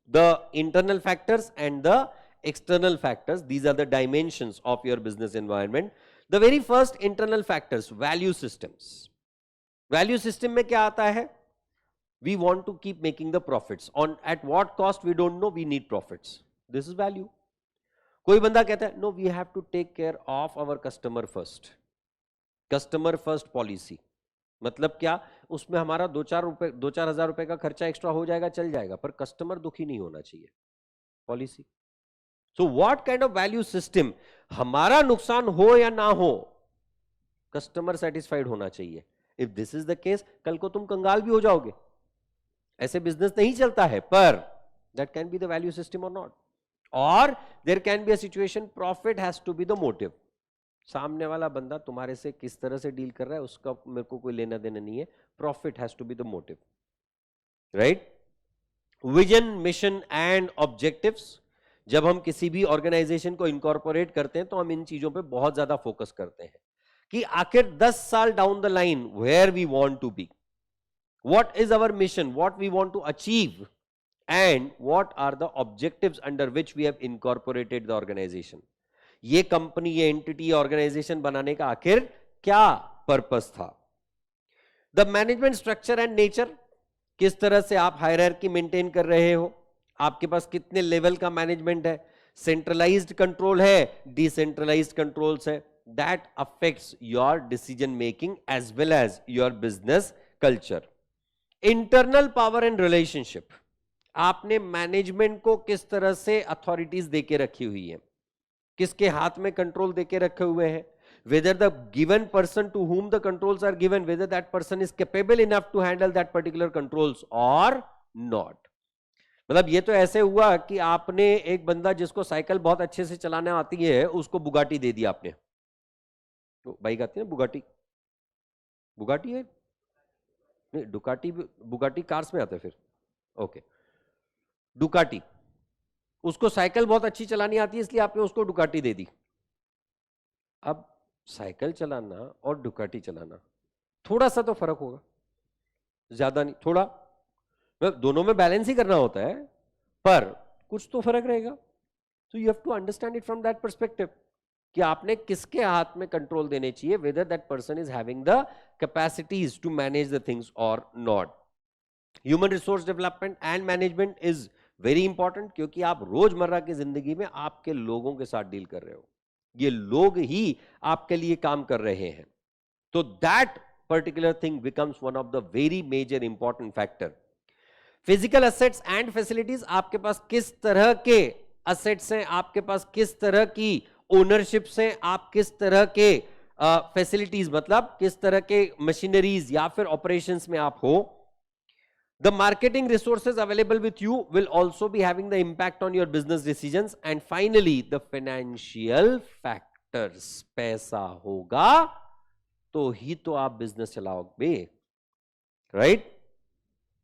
the internal factors and the external factors. These are the dimensions of your business environment. The very first internal factors, value systems. Value system में क्या आता है? We want to keep making the profits. On at what cost we don't know. We need profits. This is value. कोई बंदा कहता है no, we have to take care of our customer first. Customer first policy. मतलब क्या? उसमें हमारा 2-4 हजार रुपए का खर्चा एक्स्ट्रा हो जाएगा, चल जाएगा, पर कस्टमर दुखी नहीं होना चाहिए. Policy. So what kind of value system? हमारा नुकसान हो या ना हो, कस्टमर सेटिस्फाइड होना चाहिए. If this is the case, कल को तुम कंगाल भी हो जाओगे. ऐसे बिजनेस नहीं चलता है. पर that can be the value system और नॉट. और there can be a situation profit has to be the motive. सामने वाला बंदा तुम्हारे से किस तरह से डील कर रहा है उसका मेरे को कोई लेना देना नहीं है. Profit has to be the motive. Right? Vision, mission and objectives. जब हम किसी भी ऑर्गेनाइजेशन को इनकॉर्पोरेट करते हैं तो हम इन चीजों पे बहुत ज्यादा फोकस करते हैं कि आखिर 10 साल down the line where we want to be, what is our mission, what we want to achieve, and what are the objectives under which we have incorporated the organisation. ये कंपनी, ये entity, organisation बनाने का आखिर क्या purpose था. The management structure and nature. किस तरह से आप हायरार्की मेंटेन कर रहे हो, आपके पास कितने लेवल का मैनेजमेंट है, सेंट्रलाइज्ड कंट्रोल है, डिसेंट्रलाइज्ड कंट्रोल्स है. That affects your decision making as well as your business culture. Internal power and relationship. आपने मैनेजमेंट को किस तरह से अथॉरिटीज देके रखी हुई है, किसके हाथ में कंट्रोल देके रखे हुए हैं. whether the given person to whom the controls are given, whether that person is capable enough to handle that particular controls or not. मतलब ये तो ऐसे हुआ कि आपने एक बंदा जिसको साइकिल बहुत अच्छे से चलाने आती है उसको बुगाटी दे दिया आपने. तो बाइक आती है ना, बुगाटी. बुगाटी है नहीं, डुकाटी. बुगाटी कार्स में आता है फिर. Okay, Ducati. उसको साइकिल बहुत अच्छी चलानी आती है इसलिए आपने उसको डुकाटी दे दी. अब साइकिल चलाना और डुकाटी चलाना थोड़ा सा तो फर्क होगा, ज्यादा नहीं, थोड़ा. दोनों में बैलेंस ही करना होता है पर कुछ तो फर्क रहेगा. तो you have to understand it from that perspective कि आपने किसके हाथ में कंट्रोल देने चाहिए, whether that person is having the capacities to manage the things और not. Human resource development and management is very important, क्योंकि आप रोजमर्रा की जिंदगी में आपके लोगों के साथ डील कर रहे हो. ये लोग ही आपके लिए काम कर रहे हैं. तो that particular thing becomes one of the very major important factor. Physical assets and facilities. आपके पास किस तरह के असेट्स हैं, आपके पास किस तरह की ओनरशिप्स हैं, आप किस तरह के फैसिलिटीज मतलब किस तरह के मशीनरीज या फिर ऑपरेशंस में आप हो. The marketing resources available with you will also be having the impact on your business decisions. And finally, the financial factors. पैसा होगा तो ही तो आप बिजनेस चलाओगे, राइट?